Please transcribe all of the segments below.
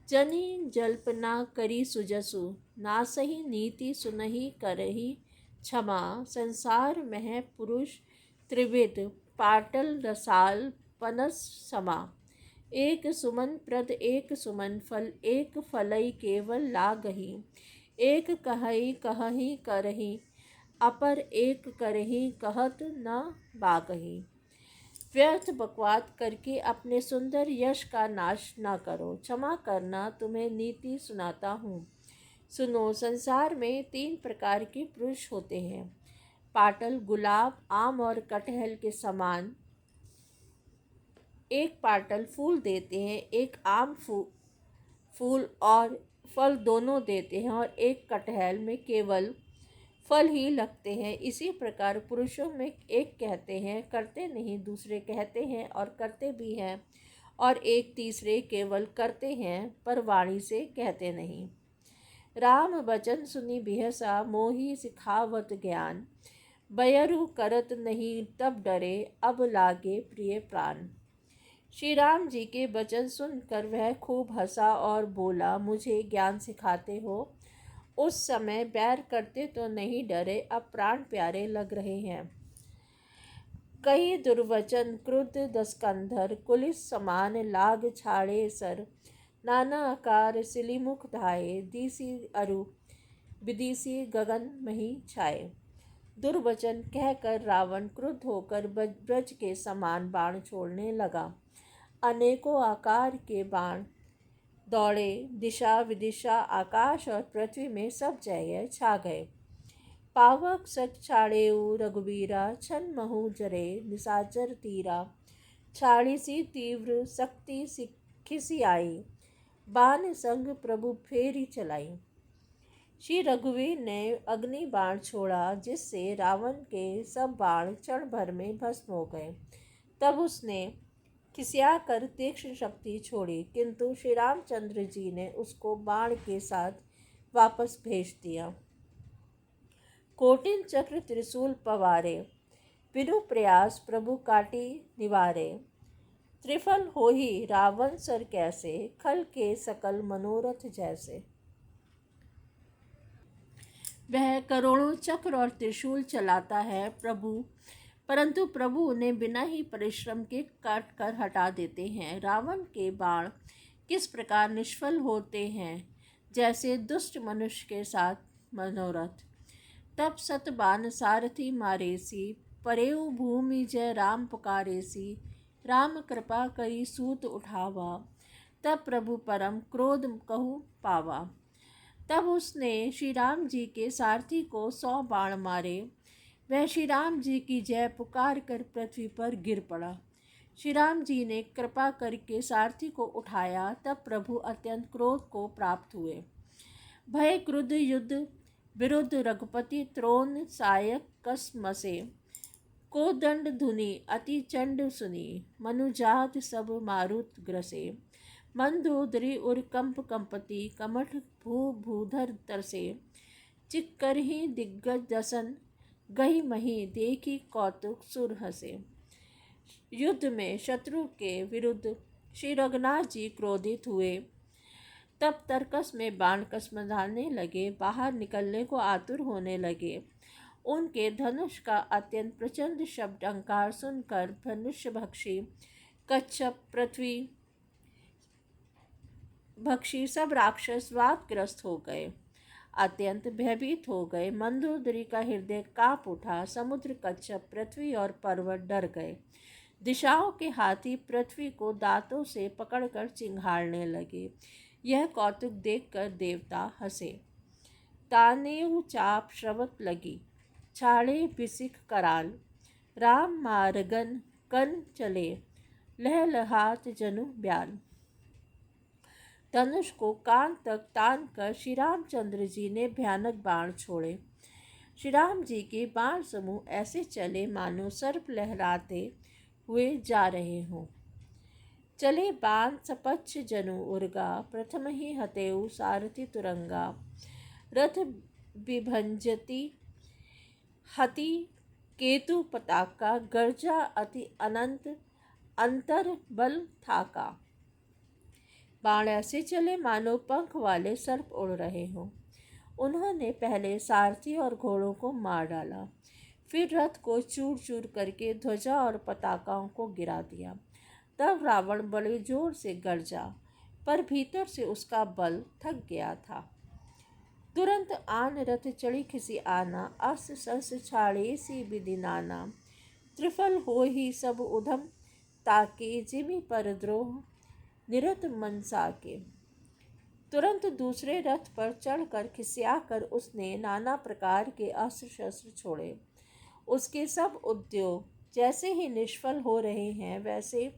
जनि जल्पना करी सुजसु, नासहि नीति सुनहि करहि क्षमा। संसार मह पुरुष त्रिविध, पाटल रसाल पनस समा। एक सुमन प्रद एक सुमन फल, एक फलई केवल लागहि। एक कहई कहहि करहि, अपर एक करहि कहत न बागहि। व्यर्थ बकवाद करके अपने सुंदर यश का नाश न करो। क्षमा करना, तुम्हें नीति सुनाता हूँ। सुनो, संसार में 3 प्रकार के पुरुष होते हैं। पाटल गुलाब, आम और कटहल के समान। एक पाटल फूल देते हैं, एक आम फूल और फल दोनों देते हैं, और एक कटहल में केवल फल ही लगते हैं। इसी प्रकार पुरुषों में एक कहते हैं करते नहीं, दूसरे कहते हैं और करते भी हैं, और एक तीसरे केवल करते हैं पर वाणी से कहते नहीं। राम बचन सुनि बिहसा, मोहि सिखावत ज्ञान। बयरु करत नहीं तब डरे, अब लागे प्रिय प्राण। श्री राम जी के वचन सुनकर वह खूब हंसा और बोला, मुझे ज्ञान सिखाते हो। उस समय बैर करते तो नहीं डरे, अब प्राण प्यारे लग रहे हैं। कई दुर्वचन क्रुद्ध दस्कंधर, कुलिस समान लाग छाड़े सर। नाना आकार सिलिमुख धाये, दीसी अरु विदिसी गगन मही छाए। दुर्वचन कहकर रावण क्रुद्ध होकर ब्रज के समान बाण छोड़ने लगा। अनेकों आकार के बाण दौड़े, दिशा विदिशा आकाश और पृथ्वी में सब जगह छा गए। पावक सच छाड़ेऊ रघुवीरा, छन महु जरे निशाचर तीरा। छाड़ी सी तीव्र शक्ति खिसी आई, बाण संग प्रभु फेरी चलाई। श्री रघुवीर ने अग्नि बाण छोड़ा, जिससे रावण के सब बाण क्षण भर में भस्म हो गए। तब उसने खिसिया कर तीक्ष्ण शक्ति छोड़ी, किंतु श्री रामचंद्र जी ने उसको बाण के साथ वापस भेज दिया। कोटिन चक्र त्रिशूल पवारे, बिनु प्रयास प्रभु काटी निवारे। त्रिफल होहि रावण सर कैसे, खल के सकल मनोरथ जैसे। वह करोड़ों चक्र और त्रिशूल चलाता है परंतु प्रभु उन्हें बिना ही परिश्रम के काट कर हटा देते हैं। रावण के बाण किस प्रकार निष्फल होते हैं, जैसे दुष्ट मनुष्य के साथ मनोरथ। तब सतबान सारथी मारेसी, परेऊ भूमि जय राम पुकारेसी। राम कृपा करी सूत उठावा, तब प्रभु परम क्रोध कहु पावा। तब उसने श्री राम जी के सारथी को 100 बाण मारे। वह श्री राम जी की जय पुकार कर पृथ्वी पर गिर पड़ा। श्री राम जी ने कृपा करके सारथी को उठाया, तब प्रभु अत्यंत क्रोध को प्राप्त हुए। भय क्रुद्ध युद्ध विरुद्ध रघुपति, त्रोण सायक कस मसे। को दंड धुनि अति चंड सुनी, मनुजात सब मारुत ग्रसे। मंदोदरी उर कंप कंपति, कमठ भूधर तरसे। चिक्करहि दिग्गज दसन, गही मही देखी कौतुक सुर हसे। युद्ध में शत्रु के विरुद्ध श्री रघुनाथ जी क्रोधित हुए। तब तर्कस में बाण कसमसाने लगे, बाहर निकलने को आतुर होने लगे। उनके धनुष का अत्यंत प्रचंड शब्द अंकार सुनकर धनुष्य भक्षी कच्छप, पृथ्वी भक्षी सब राक्षस वादग्रस्त हो गए, अत्यंत भयभीत हो गए। मंदोदरी का हृदय कांप उठा। समुद्र, कच्छप, पृथ्वी और पर्वत डर गए। दिशाओं के हाथी पृथ्वी को दांतों से पकड़कर चिंघाड़ने लगे। यह कौतुक देखकर देवता हंसे। तानेऊ चाप श्रवत लगी, छाड़े बिसिक कराल। राम मारगन कन चले, लहलहात जनु ब्याल। धनुष को कान तक तान कर श्री रामचंद्र जी ने भयानक बाण छोड़े। श्री राम जी के बाण समूह ऐसे चले मानो सर्प लहराते हुए जा रहे हों। चले बाण सपच्छ जनु उर्गा, प्रथम ही हतेउ सारथी तुरंगा। रथ विभंजति हति केतु पताका, गर्जा अति अनंत अंतर बल थाका। बाण ऐसे चले मानो पंख वाले सर्प उड़ रहे हों। उन्होंने पहले सारथी और घोड़ों को मार डाला, फिर रथ को चूर चूर करके ध्वजा और पताकाओं को गिरा दिया। तब रावण बड़े जोर से गरजा, पर भीतर से उसका बल थक गया था। तुरंत आन रथ चढ़ी खिसी आना, अस सस छाड़े सी विधि नाना। त्रिफल हो ही सब उधम ताके, जिमि पर द्रोह निरत मन साके। तुरंत दूसरे रथ पर चढ़कर खिसियाकर उसने नाना प्रकार के अस्त्र शस्त्र छोड़े। उसके सब उद्योग जैसे ही निष्फल हो रहे हैं, वैसे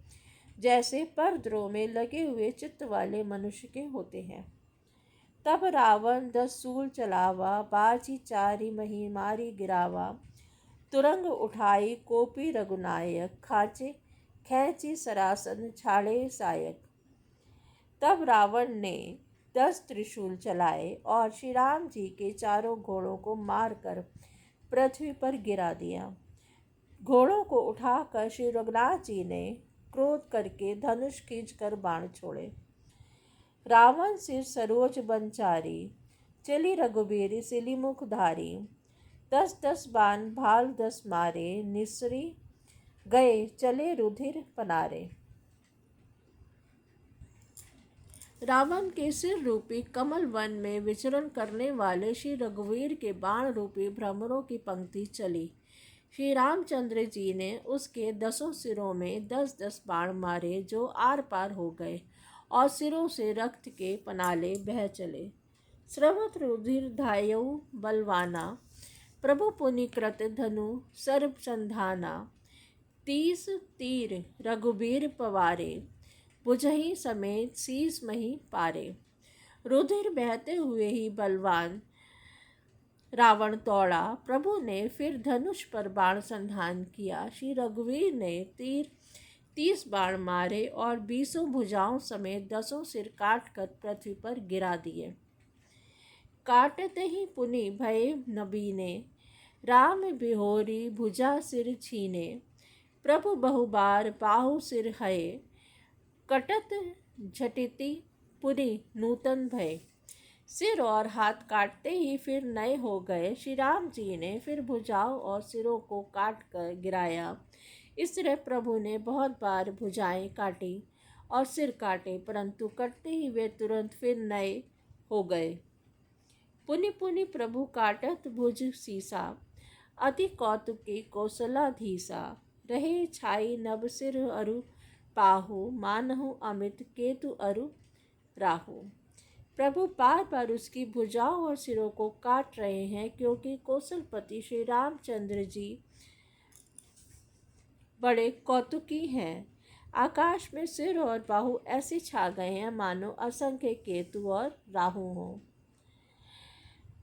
जैसे परद्रोह में लगे हुए चित्त वाले मनुष्य के होते हैं। तब रावण 10 सूल चलावा, बाजी चारि मही मारी गिरावा। तुरंग उठाई कोपी रघुनायक, खाचे खैची सरासन छाड़े सायक। तब रावण ने 10 त्रिशूल चलाए और श्री राम जी के चारों घोड़ों को मारकर पृथ्वी पर गिरा दिया। घोड़ों को उठाकर श्री रघुनाथ जी ने क्रोध करके धनुष खींचकर बाण छोड़े। रावण सिर सरोज बनचारी, चली रघुबीर सिली मुखधारी। 10 बाण भाल 10 मारे, निसरी गए चले रुधिर पनारे। रावण के सिर रूपी कमल वन में विचरण करने वाले श्री रघुवीर के बाण रूपी भ्रमरों की पंक्ति चली। श्री रामचंद्र जी ने उसके 10 सिरों में 10 बाण मारे, जो आर पार हो गए और सिरों से रक्त के पनाले बह चले। स्रवत रुधिर धायौ बलवाना, प्रभु पुनिकृत धनु सर्व संधाना। 30 तीर रघुबीर पवारे, बुझही समेत शीस मही पारे। रुधिर बहते हुए ही बलवान रावण दौड़ा। प्रभु ने फिर धनुष पर बाण संधान किया। श्री रघुवीर ने 30 बाण मारे और 20 भुजाओं समेत 10 सिर काट कर पृथ्वी पर गिरा दिए। काटते ही पुनि भय नबीने, राम बिहोरी भुजा सिर छीने। प्रभु बहुबार बाहु सिर हये, कटत झटिति पुनि नूतन भय। सिर और हाथ काटते ही फिर नए हो गए। श्री राम जी ने फिर भुजाओं और सिरों को काट कर गिराया। इस तरह प्रभु ने बहुत बार भुजाएं काटी और सिर काटे, परंतु कटते ही वे तुरंत फिर नए हो गए। पुनि पुनि प्रभु काटत भुज सीसा, अति कौतुकी कौशलाधीसा। रहे छाई नभ सिर अरु पाहु, मानहु अमित केतु अरु राहु। प्रभु बार बार उसकी भुजाओं और सिरों को काट रहे हैं, क्योंकि कौशलपति श्री रामचंद्र जी बड़े कौतुकी हैं। आकाश में सिर और बाहु ऐसे छा गए हैं मानो असंख्य केतु और राहु हों।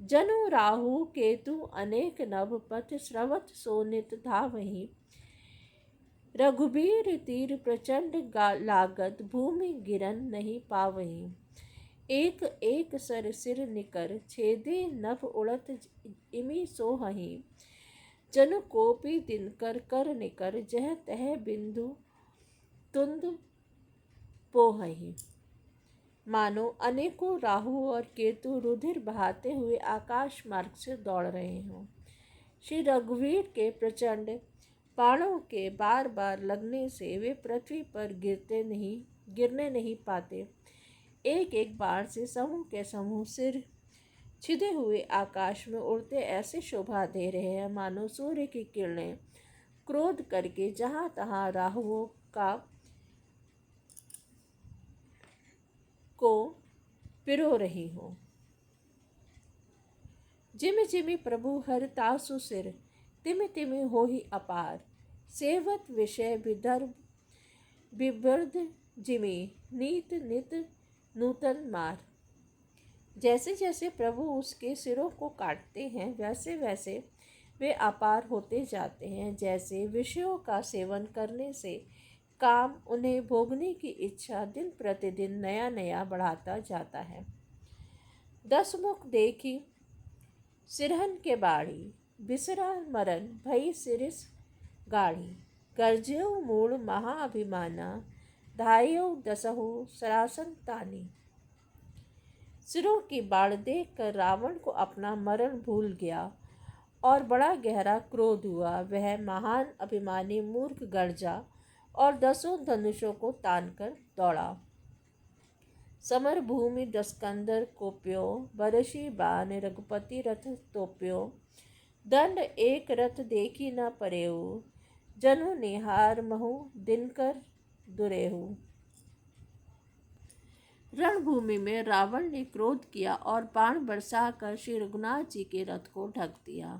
जनु राहु केतु अनेक नभ, पथ स्रवत सोनित धावहीं। रघुबीर तीर प्रचंड लागत, भूमि गिरन नहीं पावहीं। एक एक सर सिर निकर, छेदे नभ उड़त इमि सोहहीं। जनु कोपी दिनकर कर निकर, जह तह बिंदु तुंद पोहहीं। मानो अनेकों राहु और केतु रुधिर बहाते हुए आकाश मार्ग से दौड़ रहे हों। श्री रघुवीर के प्रचंड बाणों के बार बार लगने से वे पृथ्वी पर गिरने नहीं पाते। एक एक बाण से समूह के समूह सिर छिदे हुए आकाश में उड़ते ऐसे शोभा दे रहे हैं, मानो सूर्य की किरणें क्रोध करके जहाँ तहाँ राहुओं को पिरो रही हो। जिमि जिमि प्रभु हरतासु सिर, तिमि तिमि होहि अपार। सेवत विषय विदर्भ विवर्ध, जिमि नीत नित नूतन मार। जैसे जैसे प्रभु उसके सिरों को काटते हैं, वैसे वैसे वे अपार होते जाते हैं। जैसे विषयों का सेवन करने से काम उन्हें भोगने की इच्छा दिन प्रतिदिन नया नया बढ़ाता जाता है। 10 मुख देखी सिरहन के बाड़ी, बिसरा मरन भई सिरिस गाढ़ी। गर्जयो मूढ़ महाअभिमाना, धायो दसहु सरासन तानी। सिरों की बाढ़ देखकर रावण को अपना मरण भूल गया और बड़ा गहरा क्रोध हुआ। वह महान अभिमानी मूर्ख गर्जा और 10 धनुषों को तानकर दौड़ा। समर भूमि दस्कंदर कोप्यो, बरसी बान रघुपति रथ तोप्यो। दंड एक रथ देखी न परेहु, जनु निहार महु दिनकर दुरेहु। रणभूमि में रावण ने क्रोध किया और बाण बरसाकर श्री रघुनाथ जी के रथ को ढक दिया।